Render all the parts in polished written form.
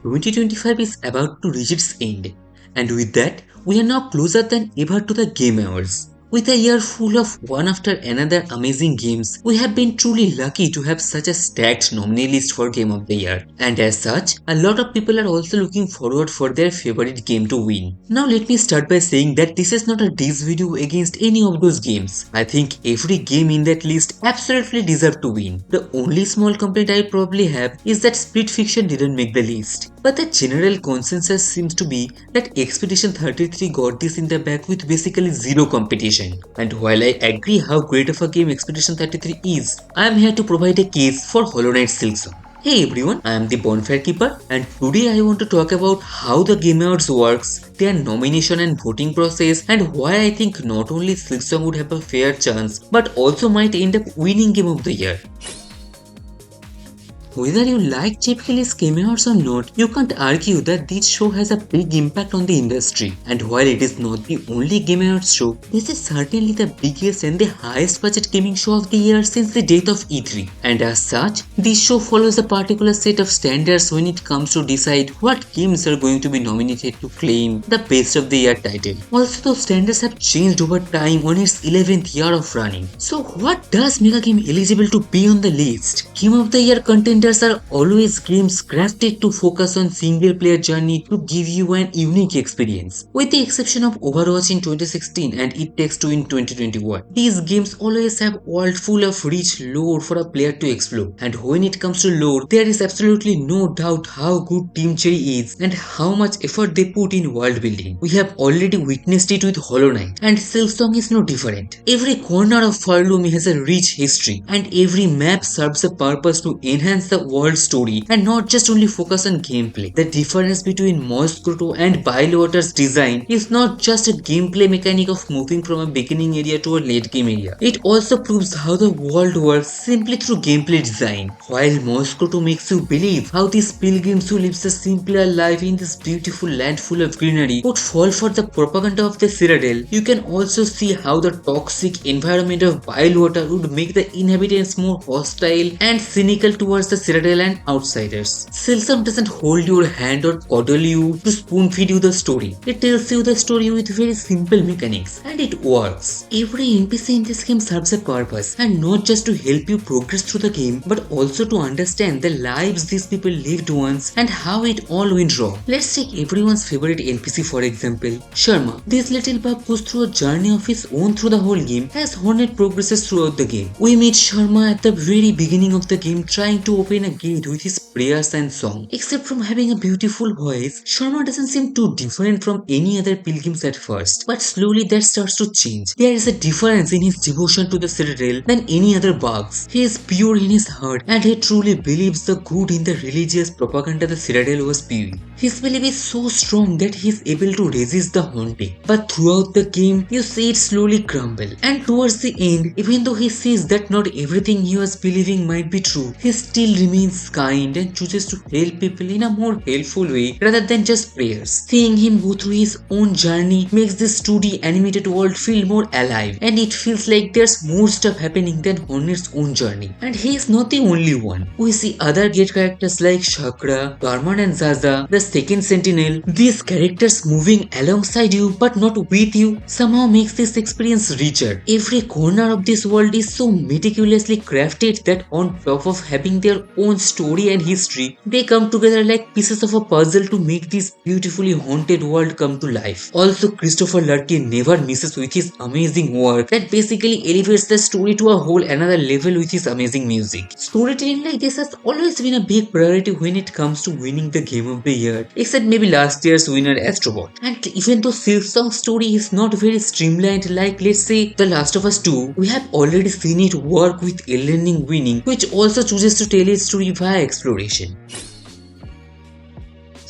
2025 is about to reach its end, and with that, we are now closer than ever to the Game Awards. With a year full of one after another amazing games, we have been truly lucky to have such a stacked nominee list for Game of the Year. And as such, a lot of people are also looking forward for their favorite game to win. Now let me start by saying that this is not a diss video against any of those games. I think every game in that list absolutely deserves to win. The only small complaint I probably have is that Split Fiction didn't make the list. But the general consensus seems to be that Expedition 33 got this in the bag with basically zero competition. And while I agree how great of a game Expedition 33 is, I am here to provide a case for Hollow Knight Silksong. Hey everyone, I am the Bonfire Keeper, and today I want to talk about how the Game Awards works, their nomination and voting process, and why I think not only Silksong would have a fair chance, but also might end up winning Game of the Year. Whether you like Chip Kelly's cameos or not, you can't argue that this show has a big impact on the industry. And while it is not the only Game Awards show, this is certainly the biggest and the highest budget gaming show of the year since the death of E3. And as such, this show follows a particular set of standards when it comes to decide what games are going to be nominated to claim the Best of the Year title. Also, those standards have changed over time on its 11th year of running. So what does make a game eligible to be on the list? Game of the Year contenders are always games crafted to focus on single player journey to give you an unique experience. With the exception of Overwatch in 2016 and It Takes Two in 2021, these games always have world full of rich lore for a player to explore. And when it comes to lore, there is absolutely no doubt how good Team Cherry is and how much effort they put in world building. We have already witnessed it with Hollow Knight, and Silksong is no different. Every corner of Farlumi has a rich history, and every map serves a purpose to enhance the world story and not just only focus on gameplay. The difference between Moscow and Bywater's design is not just a gameplay mechanic of moving from a beginning area to a late game area. It also proves how the world works simply through gameplay design. While Moscow makes you believe how these pilgrims who lives a simpler life in this beautiful land full of greenery would fall for the propaganda of the Citadel, you can also see how the toxic environment of Bywater would make the inhabitants more hostile and cynical towards the Citadel and outsiders. Silksong doesn't hold your hand or coddle you to spoon feed you the story. It tells you the story with very simple mechanics, and it works. Every NPC in this game serves a purpose, and not just to help you progress through the game, but also to understand the lives these people lived once and how it all went wrong. Let's take everyone's favorite NPC for example, Sharma. This little bug goes through a journey of his own through the whole game as Hornet progresses throughout the game. We meet Sharma at the very beginning of the game trying to open a gate with his prayers and song. Except from having a beautiful voice, Sharma doesn't seem too different from any other pilgrims at first, but slowly that starts to change. There is a difference in his devotion to the Citadel than any other bugs. He is pure in his heart and he truly believes the good in the religious propaganda the Citadel was spewing. His belief is so strong that he is able to resist the haunting. But throughout the game, you see it slowly crumble. And towards the end, even though he sees that not everything he was believing might be true, he still remains kind and chooses to help people in a more helpful way rather than just prayers. Seeing him go through his own journey makes this 2D animated world feel more alive, and it feels like there's more stuff happening than Hornet's own journey. And he is not the only one. We see other great characters like Shakra, Garman and Zaza, the second Sentinel. These characters moving alongside you but not with you somehow makes this experience richer. Every corner of this world is so meticulously crafted that on top of having their own story and history, they come together like pieces of a puzzle to make this beautifully haunted world come to life. Also, Christopher Larkin never misses with his amazing work that basically elevates the story to a whole another level with his amazing music. Storytelling like this has always been a big priority when it comes to winning the Game of the Year, except maybe last year's winner Astrobot. And even though Silksong's story is not very streamlined like let's say The Last of Us 2, we have already seen it work with Elden Ring winning, which also chooses to tell its story via exploration.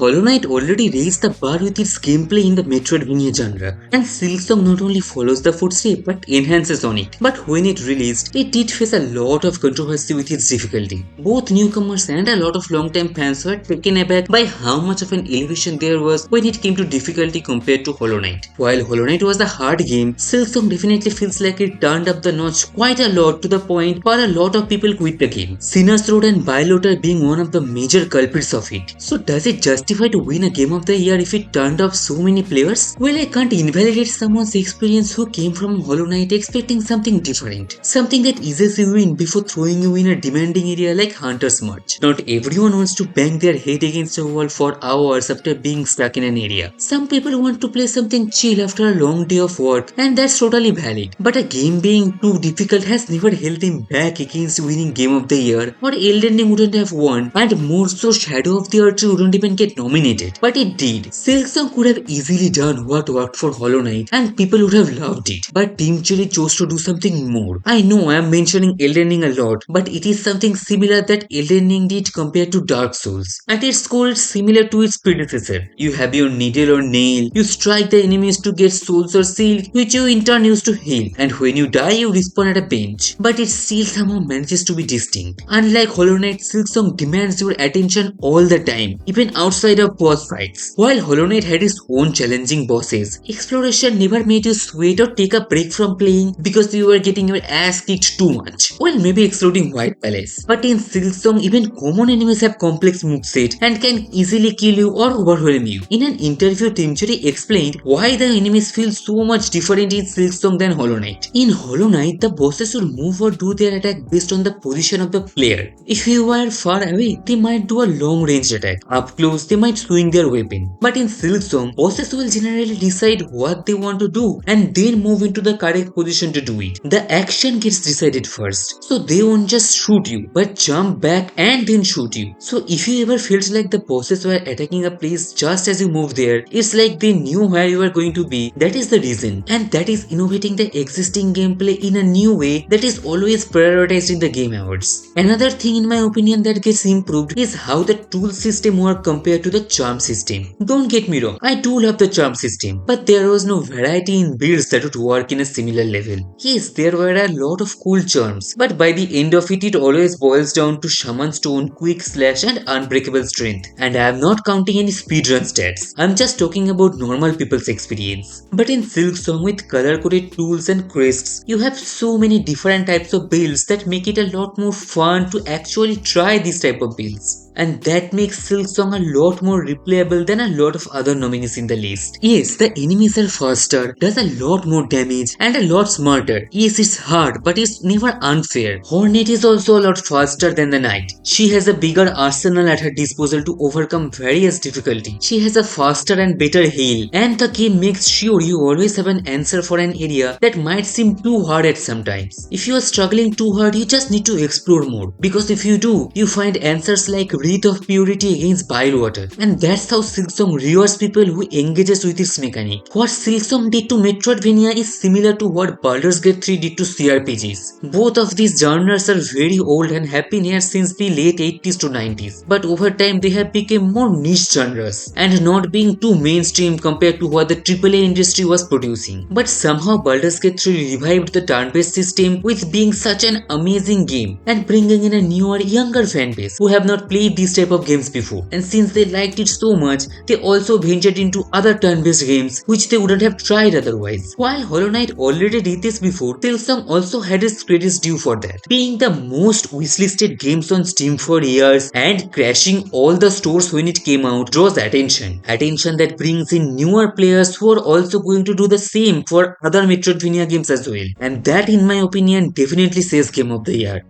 Hollow Knight already raised the bar with its gameplay in the Metroidvania genre, and Silksong not only follows the footsteps but enhances on it. But when it released, it did face a lot of controversy with its difficulty. Both newcomers and a lot of long-time fans were taken aback by how much of an elevation there was when it came to difficulty compared to Hollow Knight. While Hollow Knight was a hard game, Silksong definitely feels like it turned up the notch quite a lot to the point where a lot of people quit the game. Sinner's Road and Bailotter being one of the major culprits of it. So does it justify to win a Game of the Year if it turned off so many players? Well, I can't invalidate someone's experience who came from Hollow Knight expecting something different. Something that eases you in before throwing you in a demanding area like Hunter's March. Not everyone wants to bang their head against a wall for hours after being stuck in an area. Some people want to play something chill after a long day of work, and that's totally valid. But a game being too difficult has never held him back against winning Game of the Year, or Elden Ring wouldn't have won, and more so Shadow of the Earth wouldn't even get nominated. But it did. Silksong could have easily done what worked for Hollow Knight, and people would have loved it. But Team Cherry chose to do something more. I know I am mentioning Elden Ring a lot, but it is something similar that Elden Ring did compared to Dark Souls. At its core, it's similar to its predecessor. You have your needle or nail, you strike the enemies to get souls or shield, which you in turn use to heal, and when you die you respawn at a bench. But it still somehow manages to be distinct. Unlike Hollow Knight, Silksong demands your attention all the time, even outside of boss fights. While Hollow Knight had its own challenging bosses, exploration never made you sweat or take a break from playing because you were getting your ass kicked too much. Well, maybe excluding White Palace. But in Silksong, even common enemies have complex moveset and can easily kill you or overwhelm you. In an interview, Team Cherry explained why the enemies feel so much different in Silksong than Hollow Knight. In Hollow Knight, the bosses will move or do their attack based on the position of the player. If you are far away, they might do a long range attack. Up close, they might swing their weapon. But in Silksong, bosses will generally decide what they want to do and then move into the correct position to do it. The action gets decided first, so they won't just shoot you, but jump back and then shoot you. So if you ever felt like the bosses were attacking a place just as you move there, it's like they knew where you were going to be. That is the reason, and that is innovating the existing gameplay in a new way that is always prioritized in the Game Awards. Another thing in my opinion that gets improved is how the tool system works compared to the charm system. Don't get me wrong, I do love the charm system, but there was no variety in builds that would work in a similar level. Yes, there were a lot of cool charms, but by the end of it, it always boils down to Shaman Stone, Quick Slash and Unbreakable Strength. And I am not counting any speedrun stats, I'm just talking about normal people's experience. But in Silksong, with color-coded tools and crests, you have so many different types of builds that make it a lot more fun to actually try these type of builds. And that makes Silksong a lot more replayable than a lot of other nominees in the list. Yes, the enemies are faster, does a lot more damage, and a lot smarter. Yes, it's hard, but it's never unfair. Hornet is also a lot faster than the Knight. She has a bigger arsenal at her disposal to overcome various difficulties. She has a faster and better heal, and the game makes sure you always have an answer for an area that might seem too hard at sometimes. If you are struggling too hard, you just need to explore more, because if you do, you find answers like Wreath of Purity against Bile-Water, and that's how Silksong rewards people who engages with its mechanic. What Silksong did to Metroidvania is similar to what Baldur's Gate 3 did to CRPGs. Both of these genres are very old and have been here since the late 80s to 90s, but over time they have become more niche genres and not being too mainstream compared to what the AAA industry was producing. But somehow Baldur's Gate 3 revived the turn-based system with being such an amazing game and bringing in a newer, younger fanbase who have not played these type of games before. And since they liked it so much, they also ventured into other turn-based games which they wouldn't have tried otherwise. While Hollow Knight already did this before, Silksong also had its credits due for that. Being the most wishlisted games on Steam for years and crashing all the stores when it came out draws attention. Attention that brings in newer players who are also going to do the same for other Metroidvania games as well. And that, in my opinion, definitely says Game of the Year.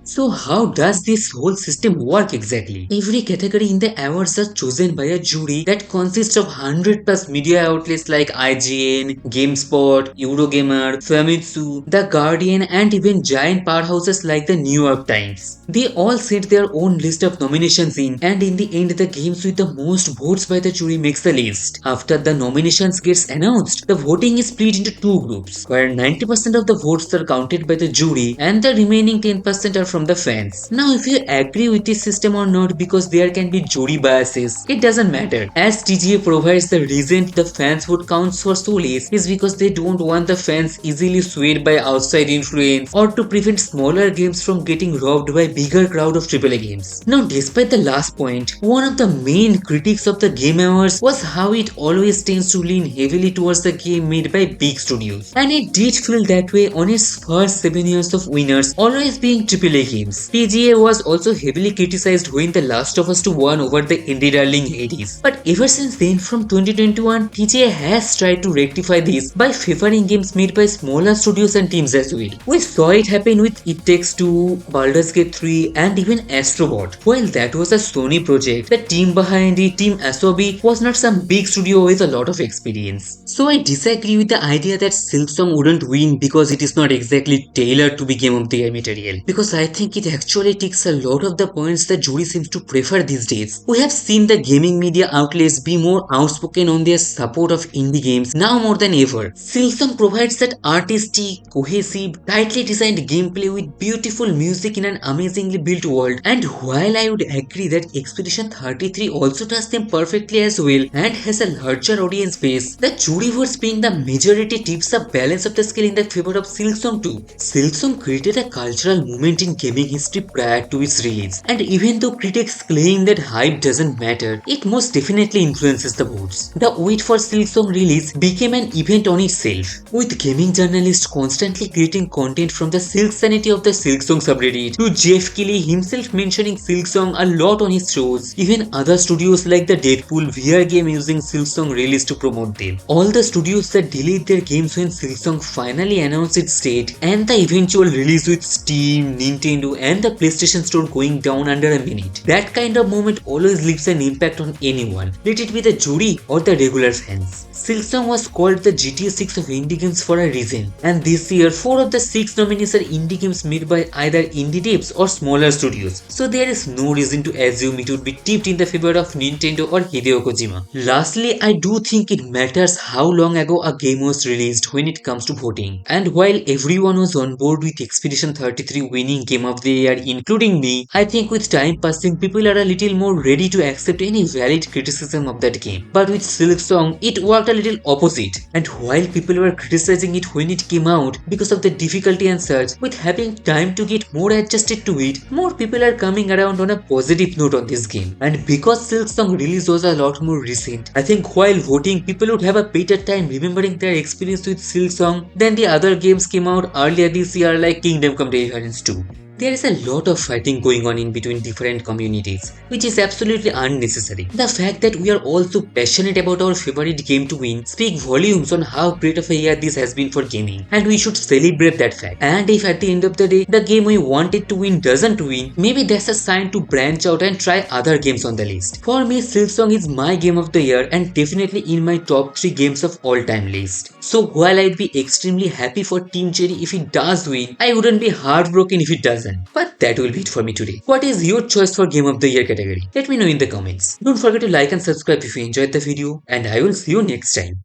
So how does this whole system work exactly? Every category in the awards are chosen by a jury that consists of 100 plus media outlets like IGN, GameSpot, Eurogamer, Famitsu, The Guardian, and even giant powerhouses like the New York Times. They all set their own list of nominations in, and in the end the games with the most votes by the jury makes the list. After the nominations gets announced, the voting is split into two groups, where 90% of the votes are counted by the jury and the remaining 10% are from from the fans. Now if you agree with this system or not, because there can be jury biases, it doesn't matter, as TGA provides the reason the fans would count for so less is because they don't want the fans easily swayed by outside influence or to prevent smaller games from getting robbed by bigger crowd of AAA games. Now despite the last point, one of the main critics of the Game Awards was how it always tends to lean heavily towards the game made by big studios, and it did feel that way on its first 7 years of winners always being AAA games. TGA was also heavily criticized when The Last of Us 2 won over the indie darling Hades, but ever since then from 2021, TGA has tried to rectify this by favoring games made by smaller studios and teams as well. We saw it happen with It Takes Two, Baldur's Gate 3 and even Astro Bot. While that was a Sony project, the team behind it, Team Asobi, was not some big studio with a lot of experience. So I disagree with the idea that Silksong wouldn't win because it is not exactly tailored to be Game of the Year material, because I think it actually ticks a lot of the points the jury seems to prefer these days. We have seen the gaming media outlets be more outspoken on their support of indie games now more than ever. Silksong provides that artistic, cohesive, tightly designed gameplay with beautiful music in an amazingly built world, and while I would agree that Expedition 33 also does them perfectly as well and has a larger audience base, the jury votes being the majority tips the balance of the scale in the favor of Silksong 2. Silksong created a cultural movement in gaming history prior to its release, and even though critics claim that hype doesn't matter, it most definitely influences the votes. The wait for Silksong release became an event on itself, with gaming journalists constantly creating content from the Silk Sanity of the Silksong subreddit to Jeff Keighley himself mentioning Silksong a lot on his shows, even other studios like the Deadpool VR game using Silksong release to promote them. All the studios that delayed their games when Silksong finally announced its date, and the eventual release with Steam, Nintendo and the PlayStation Store going down under a minute. That kind of moment always leaves an impact on anyone, let it be the jury or the regular fans. Silksong was called the GTA 6 of indie games for a reason, and this year 4 of the 6 nominees are indie games made by either indie devs or smaller studios, so there is no reason to assume it would be tipped in the favor of Nintendo or Hideo Kojima. Lastly, I do think it matters how long ago a game was released when it comes to voting, and while everyone was on board with Expedition 33 winning Game of the Year including me, I think with time passing people are a little more ready to accept any valid criticism of that game. But with Silksong, it worked a little opposite, and while people were criticizing it when it came out because of the difficulty and such, with having time to get more adjusted to it, more people are coming around on a positive note on this game. And because Silksong release was a lot more recent, I think while voting people would have a better time remembering their experience with Silksong than the other games came out earlier this year like Kingdom Come Deliverance 2. There is a lot of fighting going on in between different communities, which is absolutely unnecessary. The fact that we are all so passionate about our favorite game to win speaks volumes on how great of a year this has been for gaming, and we should celebrate that fact. And if at the end of the day, the game we wanted to win doesn't win, maybe that's a sign to branch out and try other games on the list. For me, Silksong is my game of the year and definitely in my top 3 games of all time list. So while I'd be extremely happy for Team Cherry if it does win, I wouldn't be heartbroken if it doesn't. But that will be it for me today. What is your choice for Game of the Year category? Let me know in the comments. Don't forget to like and subscribe if you enjoyed the video, and I will see you next time.